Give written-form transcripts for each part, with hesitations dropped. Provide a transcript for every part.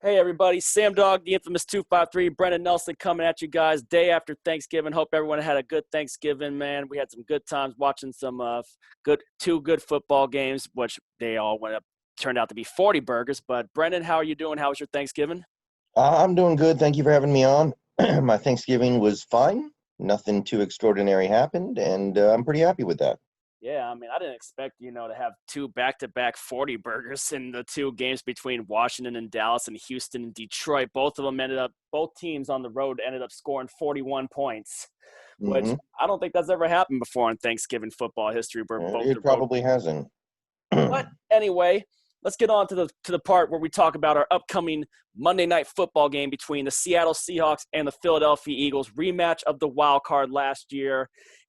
Hey everybody, Sam Dog, the infamous 253, Brendon Nelson coming at you guys day after Thanksgiving. Hope everyone had a good Thanksgiving, man. We had some good times watching some two good football games, which they all turned out to be 40 burgers. But Brendon, how are you doing? How was your Thanksgiving? I'm doing good. Thank you for having me on. My Thanksgiving was fine. Nothing too extraordinary happened, and I'm pretty happy with that. Yeah, I mean, I didn't expect, to have two back-to-back 40 burgers in the two games between Washington and Dallas and Houston and Detroit. Both teams on the road ended up scoring 41 points, which hmm I don't think that's ever happened before in Thanksgiving football history where both the It road. probably hasn't. But anyway, let's get on to the part where we talk about our upcoming Monday night football game between the Seattle Seahawks and the Philadelphia Eagles, rematch of the wild card last year,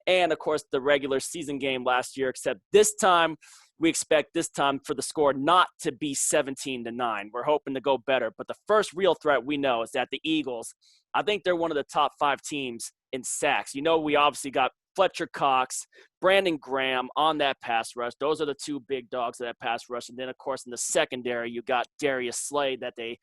and of course the regular season game last year. Except this time, we expect this time for the score not to be 17-9. We're hoping to go better. But the first real threat we know is that the Eagles, I think they're one of the top five teams in sacks. We obviously got Fletcher Cox, Brandon Graham on that pass rush. Those are the two big dogs of that pass rush. And then, of course, in the secondary, you got Darius Slade that they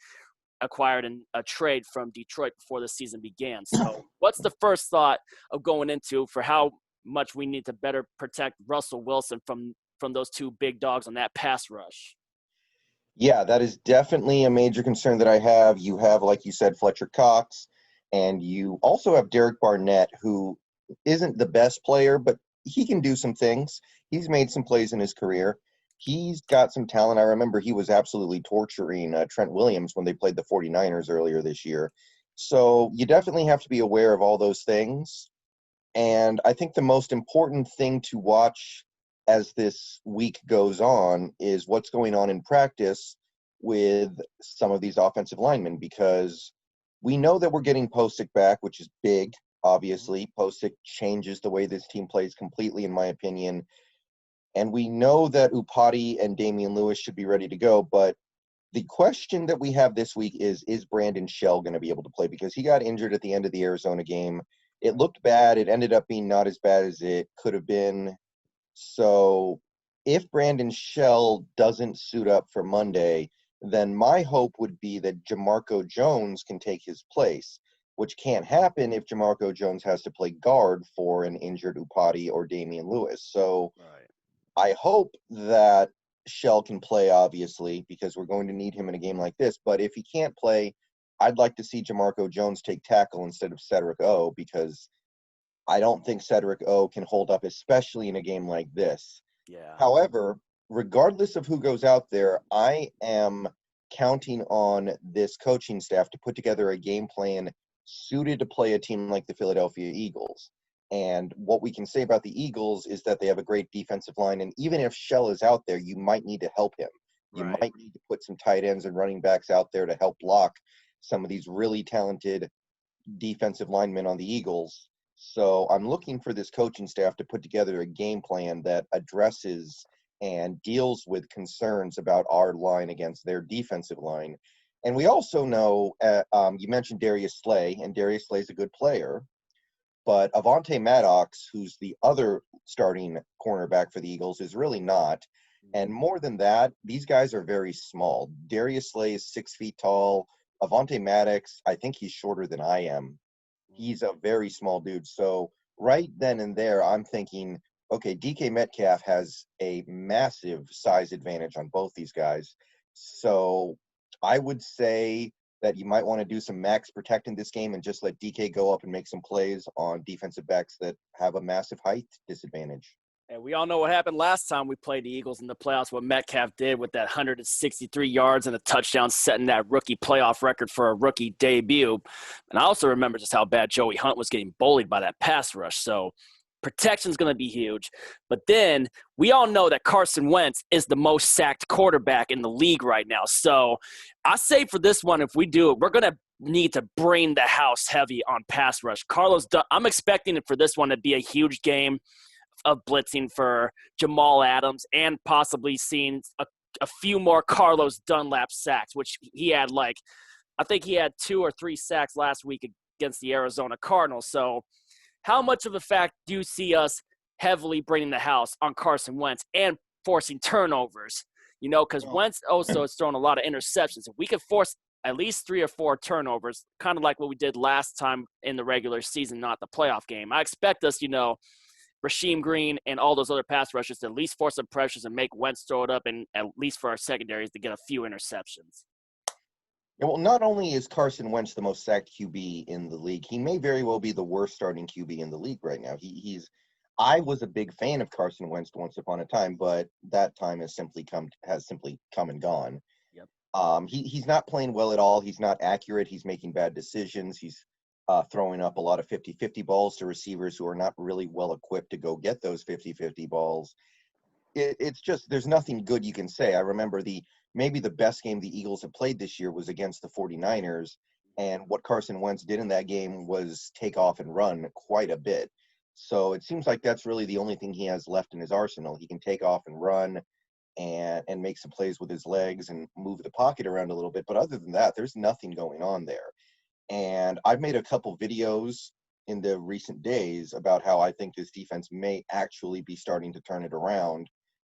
acquired in a trade from Detroit before the season began. So what's the first thought of going into for how much we need to better protect Russell Wilson from those two big dogs on that pass rush? Yeah, that is definitely a major concern that I have. You have, like you said, Fletcher Cox, and you also have Derek Barnett, who isn't the best player, but he can do some things. He's made some plays in his career. He's got some talent. I remember he was absolutely torturing Trent Williams when they played the 49ers earlier this year. So you definitely have to be aware of all those things. And I think the most important thing to watch as this week goes on is what's going on in practice with some of these offensive linemen, because we know that we're getting Posick back, which is big. Obviously, Posick changes the way this team plays completely, in my opinion. And we know that Upati and Damian Lewis should be ready to go. But the question that we have this week is Brandon Shell going to be able to play? Because he got injured at the end of the Arizona game. It looked bad. It ended up being not as bad as it could have been. So if Brandon Shell doesn't suit up for Monday, then my hope would be that Jamarco Jones can take his place, which can't happen if Jamarco Jones has to play guard for an injured Upati or Damian Lewis. So Right. I hope that Shell can play, obviously, because we're going to need him in a game like this. But if he can't play, I'd like to see Jamarco Jones take tackle instead of Cedric O, because I don't think Cedric O can hold up, especially in a game like this. Yeah. However, regardless of who goes out there, I am counting on this coaching staff to put together a game plan suited to play a team like the Philadelphia Eagles. And what we can say about the Eagles is that they have a great defensive line. And even if Shell is out there, you might need to help him. You Right. might need to put some tight ends and running backs out there to help block some of these really talented defensive linemen on the Eagles. So I'm looking for this coaching staff to put together a game plan that addresses and deals with concerns about our line against their defensive line. And we also know, you mentioned Darius Slay, and Darius Slay is a good player. But Avonte Maddox, who's the other starting cornerback for the Eagles, is really not. And more than that, these guys are very small. Darius Slay is 6 feet tall. Avonte Maddox, I think he's shorter than I am. He's a very small dude. So right then and there, I'm thinking, okay, DK Metcalf has a massive size advantage on both these guys. So I would say that you might want to do some max protect in this game and just let DK go up and make some plays on defensive backs that have a massive height disadvantage. And we all know what happened last time we played the Eagles in the playoffs, what Metcalf did with that 163 yards and a touchdown, setting that rookie playoff record for a rookie debut. And I also remember just how bad Joey Hunt was getting bullied by that pass rush. So protection's going to be huge. But then we all know that Carson Wentz is the most sacked quarterback in the league right now. So I say for this one, if we do it, we're going to need to bring the house heavy on pass rush. I'm expecting it for this one to be a huge game of blitzing for Jamal Adams and possibly seeing a few more Carlos Dunlap sacks, which he had I think he had 2 or 3 sacks last week against the Arizona Cardinals. So how much of a fact do you see us heavily bringing the house on Carson Wentz and forcing turnovers? Because Well, Wentz also has thrown a lot of interceptions. If we could force at least 3 or 4 turnovers, kind of like what we did last time in the regular season, not the playoff game. I expect us, Rasheem Green and all those other pass rushers to at least force some pressures and make Wentz throw it up, and at least for our secondaries to get a few interceptions. Yeah, well, not only is Carson Wentz the most sacked QB in the league, he may very well be the worst starting QB in the league right now. I was a big fan of Carson Wentz once upon a time, but that time has simply come and gone. Yep. He's not playing well at all. He's not accurate. He's making bad decisions. He's throwing up a lot of 50-50 balls to receivers who are not really well equipped to go get those 50-50 balls. It's just, there's nothing good you can say. I remember maybe the best game the Eagles have played this year was against the 49ers, and what Carson Wentz did in that game was take off and run quite a bit. So it seems like that's really the only thing he has left in his arsenal. He can take off and run and make some plays with his legs and move the pocket around a little bit. But other than that, there's nothing going on there. And I've made a couple videos in the recent days about how I think this defense may actually be starting to turn it around.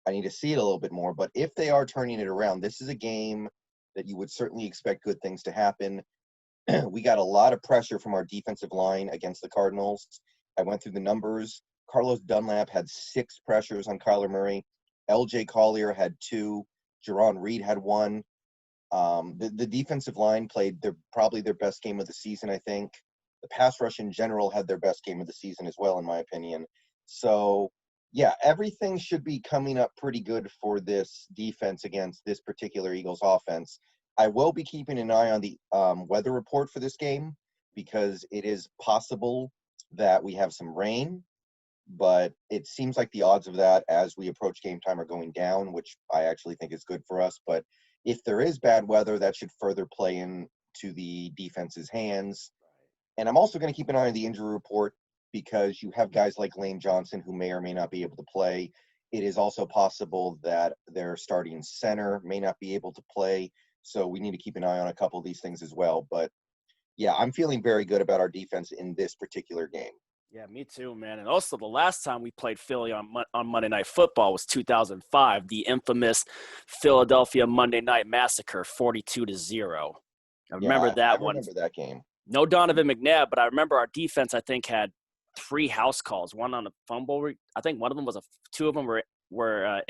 I need to see it a little bit more, but if they are turning it around, this is a game that you would certainly expect good things to happen. We got a lot of pressure from our defensive line against the Cardinals. I went through the numbers. Carlos Dunlap had 6 pressures on Kyler Murray. LJ Collier had 2. Jerron Reed had 1. The defensive line played probably their best game of the season, I think. The pass rush in general had their best game of the season as well, in my opinion. So, yeah, everything should be coming up pretty good for this defense against this particular Eagles offense. I will be keeping an eye on the weather report for this game because it is possible that we have some rain, but it seems like the odds of that as we approach game time are going down, which I actually think is good for us. But if there is bad weather, that should further play into the defense's hands. And I'm also going to keep an eye on the injury report because you have guys like Lane Johnson who may or may not be able to play. It is also possible that their starting center may not be able to play. So we need to keep an eye on a couple of these things as well. But yeah, I'm feeling very good about our defense in this particular game. Yeah, me too, man. And also, the last time we played Philly on Monday Night Football was 2005, the infamous Philadelphia Monday Night Massacre, 42-0. I remember Yeah, I that one. remember that game. No Donovan McNabb, but I remember our defense, I think, had 3 house calls. One on a fumble. I think one of them was 2 of them were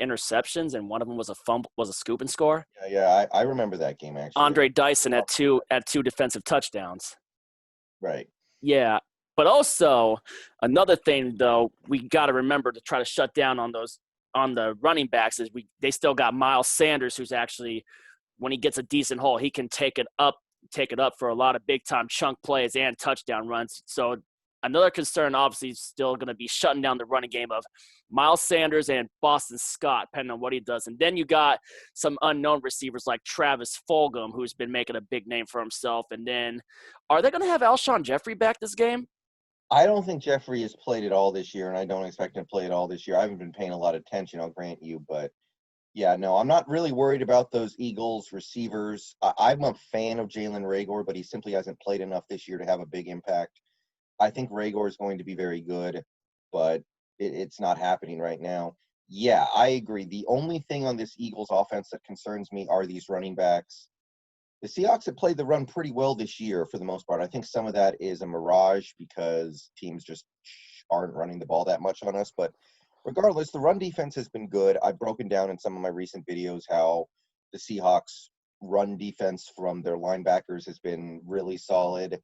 interceptions, and one of them was a scoop and score. Yeah, I remember that game, actually. Andre Dyson had two defensive touchdowns. Right. Yeah. But also, another thing, though, we got to remember to try to shut down on the running backs is they still got Miles Sanders, who's actually, when he gets a decent hole, he can take it up for a lot of big-time chunk plays and touchdown runs. So another concern, obviously, is still going to be shutting down the running game of Miles Sanders and Boston Scott, depending on what he does. And then you got some unknown receivers like Travis Fulgham, who's been making a big name for himself. And then are they going to have Alshon Jeffrey back this game? I don't think Jeffrey has played at all this year, and I don't expect him to play at all this year. I haven't been paying a lot of attention, I'll grant you, but yeah, no, I'm not really worried about those Eagles receivers. I'm a fan of Jalen Reagor, but he simply hasn't played enough this year to have a big impact. I think Reagor is going to be very good, but it's not happening right now. Yeah, I agree. The only thing on this Eagles offense that concerns me are these running backs. The Seahawks have played the run pretty well this year for the most part. I think some of that is a mirage because teams just aren't running the ball that much on us. But regardless, the run defense has been good. I've broken down in some of my recent videos how the Seahawks run defense from their linebackers has been really solid.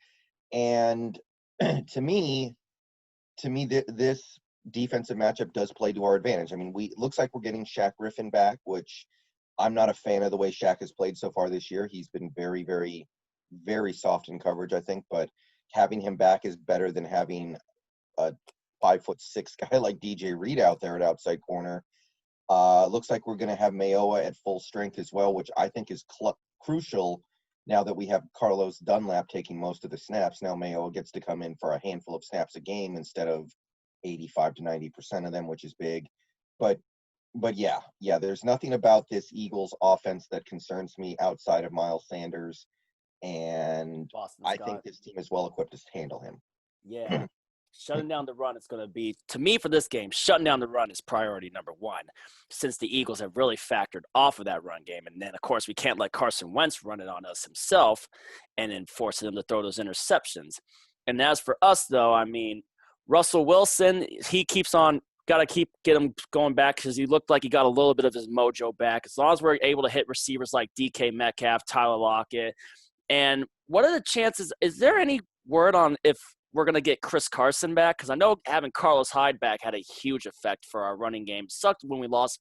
And to me, this defensive matchup does play to our advantage. I mean, it looks like we're getting Shaq Griffin back, which I'm not a fan of the way Shaq has played so far this year. He's been very, very, very soft in coverage, I think. But having him back is better than having a 5'6" guy like DJ Reed out there at outside corner. Looks like we're going to have Mayoa at full strength as well, which I think is crucial now that we have Carlos Dunlap taking most of the snaps. Now Mayoa gets to come in for a handful of snaps a game instead of 85 to 90% of them, which is big. But yeah, there's nothing about this Eagles offense that concerns me outside of Miles Sanders, and I think this team is well equipped to handle him. Yeah. shutting down the run is going to be, to me for this game, shutting down the run is priority number one, since the Eagles have really factored off of that run game. And then, of course, we can't let Carson Wentz run it on us himself and then forcing him to throw those interceptions. And as for us, though, I mean, Russell Wilson, he keeps on, got to get him going back because he looked like he got a little bit of his mojo back. As long as we're able to hit receivers like DK Metcalf, Tyler Lockett. And what are the chances? Is there any word on if we're going to get Chris Carson back? Because I know having Carlos Hyde back had a huge effect for our running game. It sucked when we lost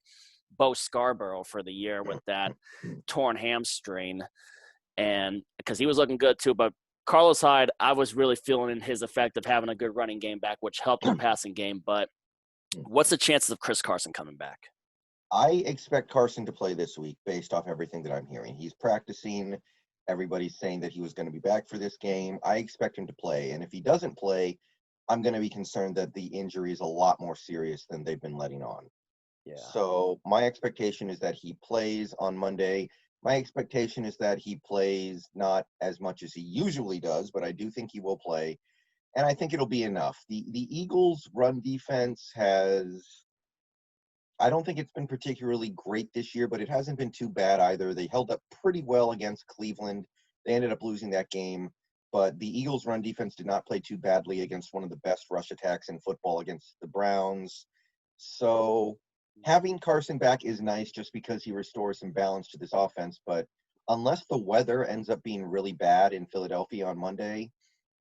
Bo Scarborough for the year with that torn hamstring, and because he was looking good too. But Carlos Hyde, I was really feeling his effect of having a good running game back, which helped our passing game. But what's the chances of Chris Carson coming back? I expect Carson to play this week based off everything that I'm hearing. He's practicing. Everybody's saying that he was going to be back for this game. I expect him to play. And if he doesn't play, I'm going to be concerned that the injury is a lot more serious than they've been letting on. Yeah. So my expectation is that he plays on Monday. My expectation is that he plays not as much as he usually does, but I do think he will play. And I think it'll be enough. The Eagles' run defense I don't think it's been particularly great this year, but it hasn't been too bad either. They held up pretty well against Cleveland. They ended up losing that game, but the Eagles' run defense did not play too badly against one of the best rush attacks in football against the Browns. So having Carson back is nice just because he restores some balance to this offense, but unless the weather ends up being really bad in Philadelphia on Monday,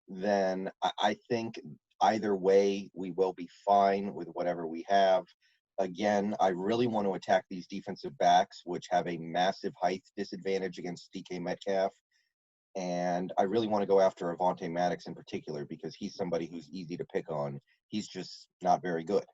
then I think either way we will be fine with whatever we have. Again, I really want to attack these defensive backs, which have a massive height disadvantage against DK Metcalf. And I really want to go after Avonte Maddox in particular because he's somebody who's easy to pick on. He's just not very good.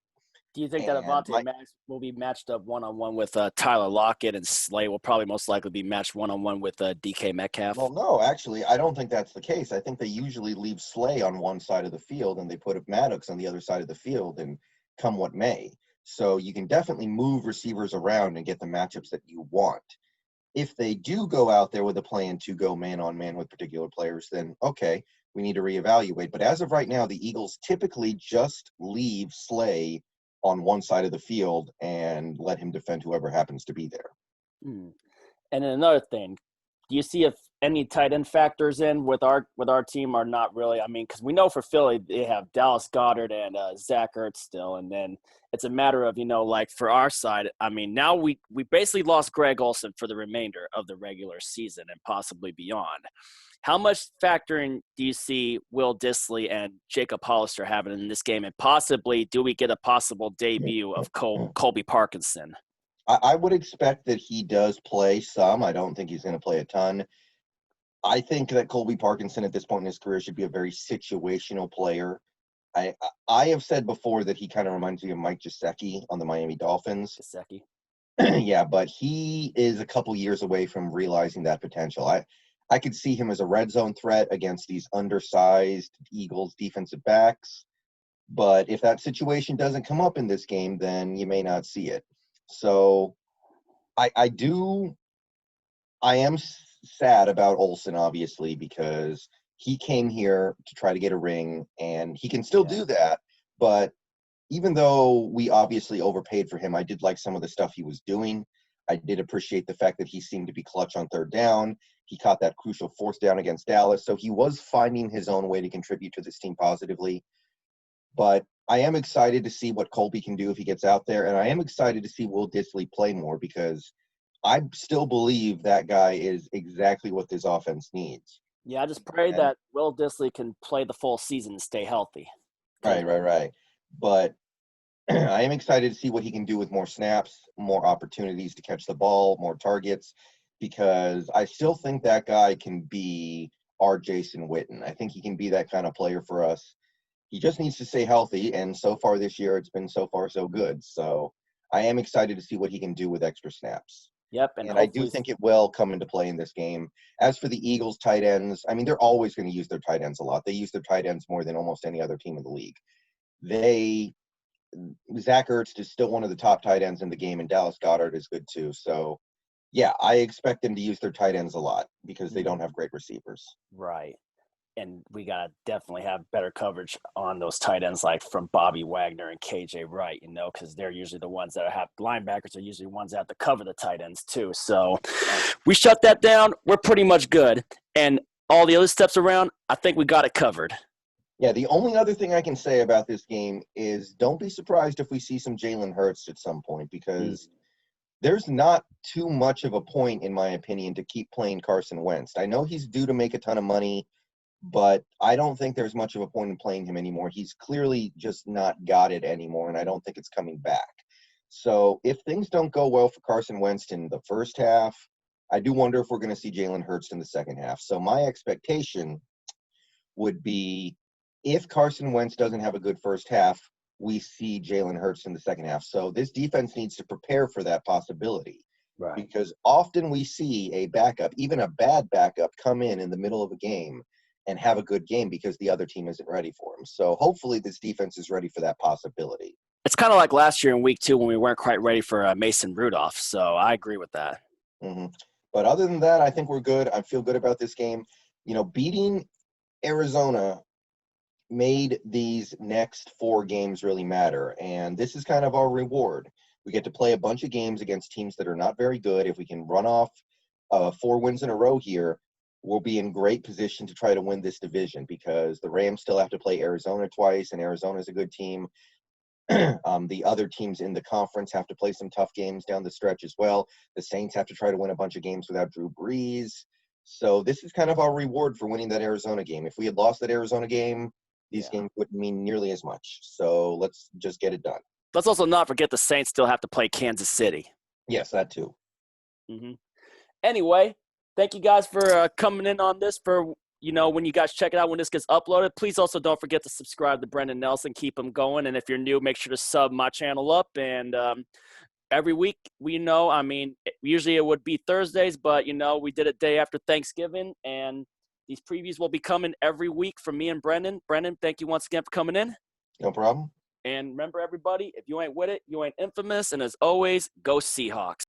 Do you think that Avonte Maddox will be matched up one-on-one with Tyler Lockett, and Slay will probably most likely be matched one-on-one with DK Metcalf? Well, no, actually, I don't think that's the case. I think they usually leave Slay on one side of the field and they put Maddox on the other side of the field, and come what may. So you can definitely move receivers around and get the matchups that you want. If they do go out there with a plan to go man-on-man with particular players, then okay, we need to reevaluate. But as of right now, the Eagles typically just leave Slay on one side of the field and let him defend whoever happens to be there. And then another thing, do you see if any tight end factors in with our team or not really? I mean, because we know for Philly they have Dallas Goedert and Zach Ertz still, and then it's a matter of, like for our side, I mean, now we basically lost Greg Olsen for the remainder of the regular season and possibly beyond. How much factoring do you see Will Dissly and Jacob Hollister having in this game, and possibly do we get a possible debut of Colby Parkinson? I would expect that he does play some. I don't think he's going to play a ton. I think that Colby Parkinson at this point in his career should be a very situational player. I have said before that he kind of reminds me of Mike Gesicki on the Miami Dolphins. Gesicki. Yeah, but he is a couple years away from realizing that potential. I could see him as a red zone threat against these undersized Eagles defensive backs. But if that situation doesn't come up in this game, then you may not see it. So I am sad about Olsen, obviously, because he came here to try to get a ring, and he can still do that. But even though we obviously overpaid for him, I did like some of the stuff he was doing. I did appreciate the fact that he seemed to be clutch on third down. He caught that crucial fourth down against Dallas. So he was finding his own way to contribute to this team positively. But I am excited to see what Colby can do if he gets out there. And I am excited to see Will Dissly play more because I still believe that guy is exactly what this offense needs. Yeah, I just pray that Will Dissly can play the full season and stay healthy. Right. But I am excited to see what he can do with more snaps, more opportunities to catch the ball, more targets, because I still think that guy can be our Jason Witten. I think he can be that kind of player for us. He just needs to stay healthy, and so far this year, it's been so far so good. So I am excited to see what he can do with extra snaps. Yep, and I do think it will come into play in this game. As for the Eagles' tight ends, I mean, they're always going to use their tight ends a lot. They use their tight ends more than almost any other team in the league. Zach Ertz is still one of the top tight ends in the game, and Dallas Goedert is good too. So, yeah, I expect them to use their tight ends a lot because they don't have great receivers. Right. and we got to definitely have better coverage on those tight ends, like from Bobby Wagner and KJ Wright, because they're usually the ones that have linebackers are usually ones that have to cover the tight ends too. So we shut that down. We're pretty much good. And all the other steps around, I think we got it covered. Yeah, the only other thing I can say about this game is don't be surprised if we see some Jalen Hurts at some point, because there's not too much of a point, in my opinion, to keep playing Carson Wentz. I know he's due to make a ton of money, but I don't think there's much of a point in playing him anymore. He's clearly just not got it anymore, and I don't think it's coming back. So if things don't go well for Carson Wentz in the first half, I do wonder if we're going to see Jalen Hurts in the second half. So my expectation would be, if Carson Wentz doesn't have a good first half, we see Jalen Hurts in the second half. So this defense needs to prepare for that possibility. Right. Because often we see a backup, even a bad backup, come in the middle of a game and have a good game because the other team isn't ready for him. So hopefully this defense is ready for that possibility. It's kind of like last year in week 2 when we weren't quite ready for Mason Rudolph. So I agree with that. Mm-hmm. But other than that, I think we're good. I feel good about this game. Beating Arizona made these next 4 games really matter. And this is kind of our reward. We get to play a bunch of games against teams that are not very good. If we can run off 4 wins in a row here, we'll be in great position to try to win this division, because the Rams still have to play Arizona twice, and Arizona's a good team. The other teams in the conference have to play some tough games down the stretch as well. The Saints have to try to win a bunch of games without Drew Brees. So this is kind of our reward for winning that Arizona game. If we had lost that Arizona game, these games wouldn't mean nearly as much. So let's just get it done. Let's also not forget the Saints still have to play Kansas City. Yes, that too. Mm-hmm. Anyway, thank you guys for coming in on this. For when you guys check it out when this gets uploaded, please also don't forget to subscribe to Brendon Nelson. Keep him going. And if you're new, make sure to sub my channel up. And every week, usually it would be Thursdays, but we did it day after Thanksgiving, and these previews will be coming every week from me and Brendon. Brendon, thank you once again for coming in. No problem. And remember, everybody, if you ain't with it, you ain't infamous. And as always, go Seahawks.